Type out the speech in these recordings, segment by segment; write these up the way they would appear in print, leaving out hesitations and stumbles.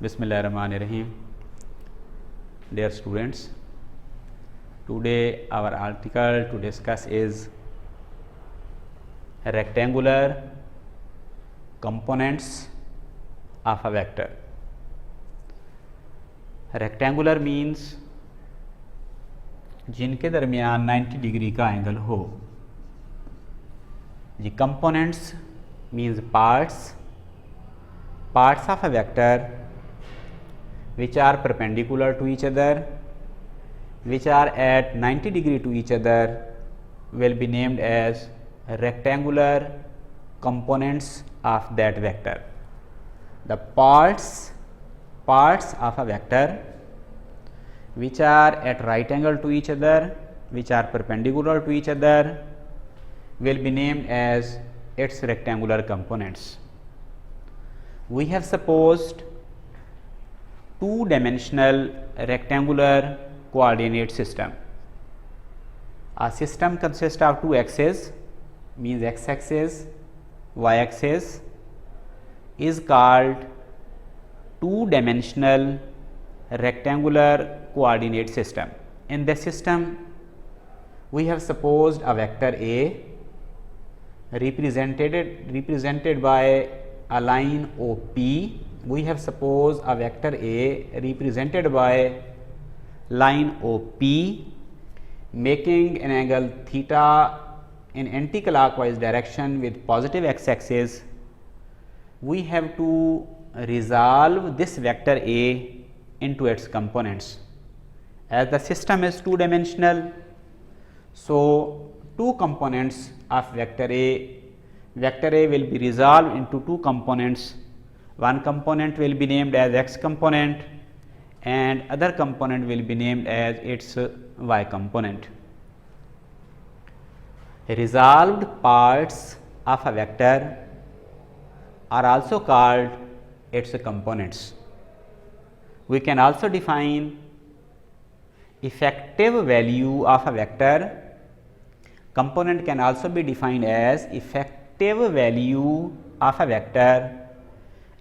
Bismillahirrahmanirrahim. Dear students, today our article to discuss is rectangular components of a vector. Rectangular means जिनके दरमियान 90 degree का angle हो. The components means parts of a vector which are perpendicular to each other, which are at 90 degree to each other, will be named as rectangular components of that vector. The parts of a vector which are at right angle to each other, which are perpendicular to each other, will be named as its rectangular components. We have supposed two-dimensional rectangular coordinate system. A system consists of two axes, means x-axis, y-axis, is called two-dimensional rectangular coordinate system. In this system, we have supposed a vector A represented by a line OP. We have supposed a vector A represented by line OP making an angle theta in anti-clockwise direction with positive x-axis. We have to resolve this vector A into its components. As the system is two-dimensional, so two components of vector A will be resolved into two components. One component will be named as x component and other component will be named as its y component. Resolved parts of a vector are also called its components. We can also define effective value of a vector. Component can also be defined as effective value of a vector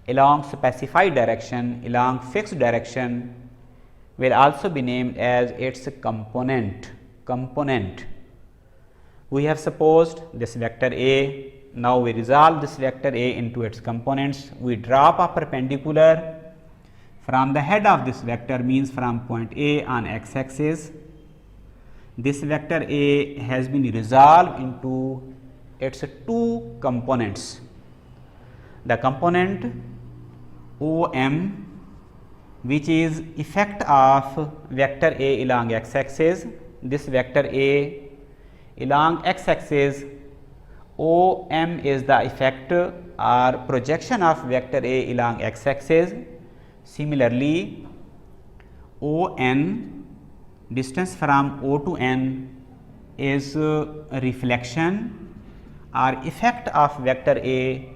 along specified direction, along fixed direction, will also be named as its component. We have supposed this vector A. Now we resolve this vector A into its components. We drop a perpendicular from the head of this vector, means from point A on x-axis. This vector A has been resolved into its two components. The component OM, which is effect of vector A along x-axis. This vector A along x-axis, OM is the effect or projection of vector A along x-axis. Similarly, ON, distance from O to N, is reflection or effect of vector A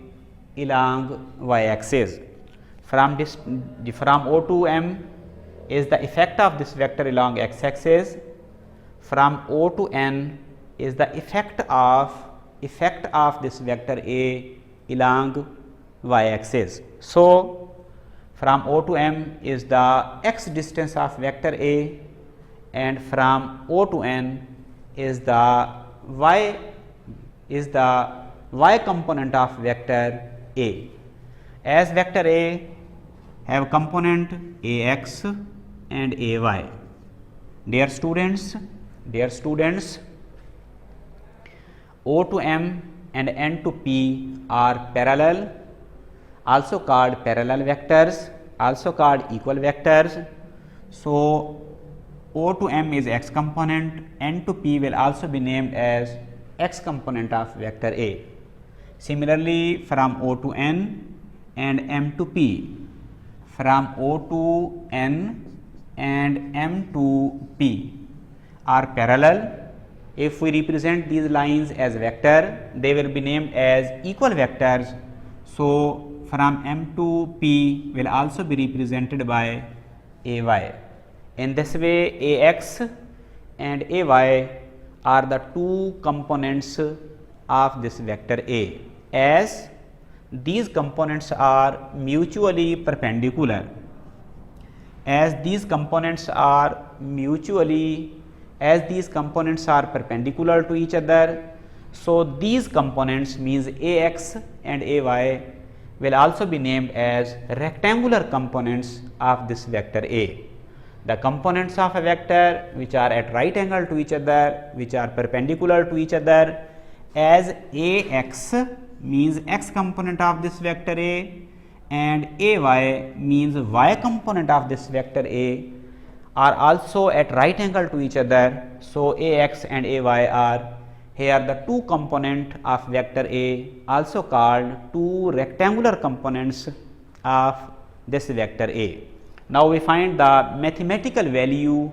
along y-axis. From O to M is the effect of this vector along x-axis. From O to N is the effect of this vector A along y-axis. So from O to M is the x distance of vector A, and from O to N is the y component of vector A. As vector A have component AX and AY. Dear students, O to M and N to P are parallel, also called parallel vectors, also called equal vectors. So O to M is x component, N to P will also be named as x component of vector A. Similarly, from O to N and M to P, from O to N and M to P are parallel. If we represent these lines as vector, they will be named as equal vectors. So from M to P will also be represented by AY. In this way, AX and AY are the two components of this vector A. As these components are mutually perpendicular, as these components are perpendicular to each other, so these components means Ax and Ay will also be named as rectangular components of this vector A. The components of a vector which are at right angle to each other, which are perpendicular to each other, as Ax means x component of this vector A and Ay means y component of this vector A, are also at right angle to each other. So, Ax and Ay are here the two component of vector A, also called two rectangular components of this vector A. Now, we find the mathematical value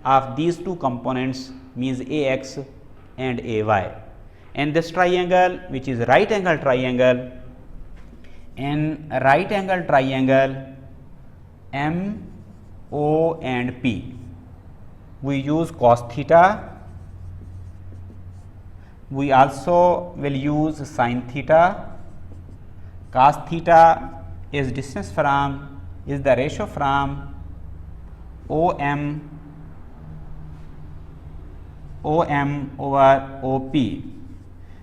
of these two components means Ax and Ay. In this triangle, which is right angle triangle, in right angle triangle M, O and P, we use cos theta. We also will use sin theta. Cos theta is distance from, is the ratio from OM over OP.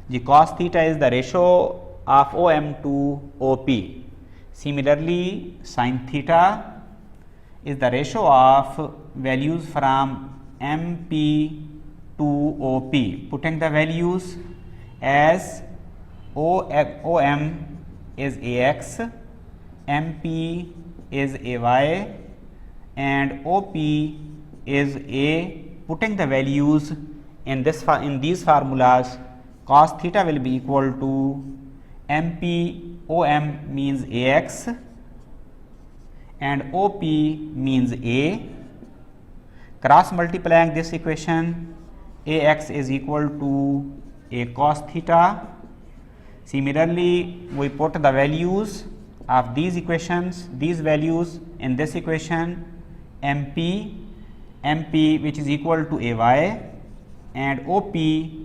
The cos theta is the ratio of OM to OP. Similarly, sin theta is the ratio of values from MP to OP. Putting the values as OM is AX, MP is AY and OP is A. Putting the values in these formulas, cos theta will be equal to MP OM means AX and OP means A. Cross multiplying this equation, Ax is equal to A cos theta. Similarly, we put the values of these equations, these values in this equation, MP which is equal to Ay and OP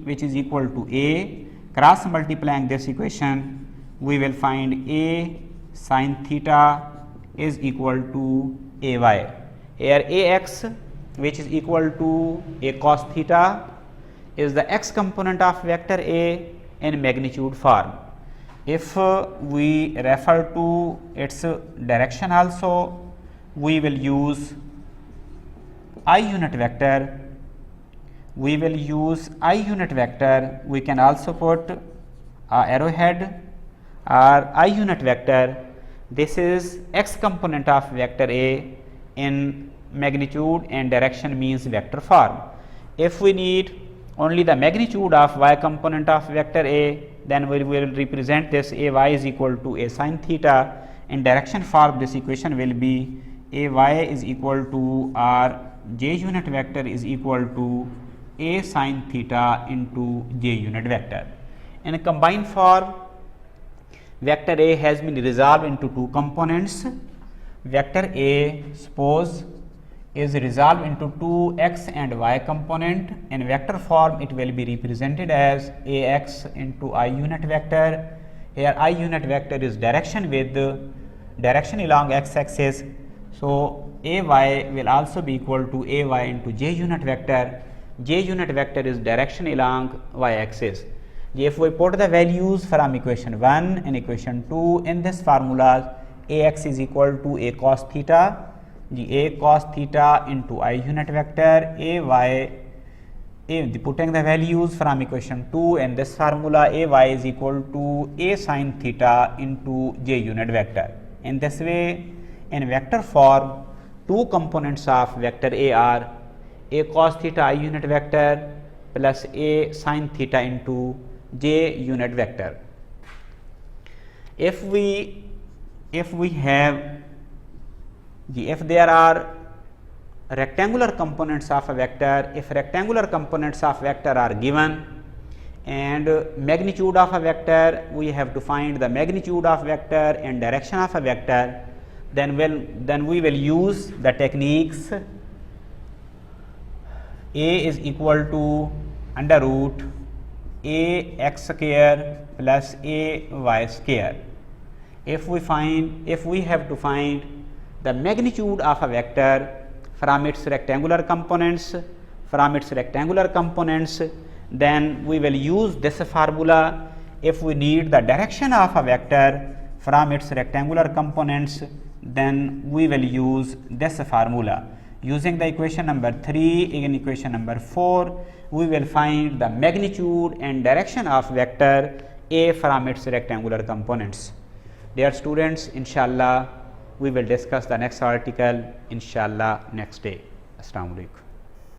which is equal to A. Cross multiplying this equation, we will find A sin theta is equal to Ay. Here Ax which is equal to A cos theta is the x component of vector A in magnitude form. If we refer to its direction also, we will use I unit vector. We will use I unit vector. We can also put a arrowhead or I unit vector. This is x component of vector A in magnitude and direction means vector form. If we need only the magnitude of y component of vector A, then we will represent this Ay is equal to A sin theta. In direction form, this equation will be Ay is equal to or j unit vector is equal to A sin theta into j unit vector. In a combined form, vector A has been resolved into two components. Vector A, suppose, is resolved into two x and y component. In vector form, it will be represented as Ax into I unit vector. Here I unit vector is direction with direction along x axis. So, Ay will also be equal to Ay into j unit vector. J unit vector is direction along y axis. If we put the values from equation 1 and equation 2 in this formula, Ax is equal to A cos theta, A cos theta into I unit vector, putting the values from equation 2 in this formula, Ay is equal to A sin theta into j unit vector. In this way, in vector form, two components of vector A are A cos theta I unit vector plus A sin theta into j unit vector. If there are rectangular components of a vector, if rectangular components of vector are given and magnitude of a vector, we have to find the magnitude of vector and direction of a vector, then we will use the techniques A is equal to under root Ax square plus Ay square. If we have to find the magnitude of a vector from its rectangular components, then we will use this formula. If we need the direction of a vector from its rectangular components, then we will use this formula. Using the equation number 3 in equation number 4, we will find the magnitude and direction of vector A from its rectangular components. Dear students, inshallah we will discuss the next article inshallah next day. Assalamu alaikum.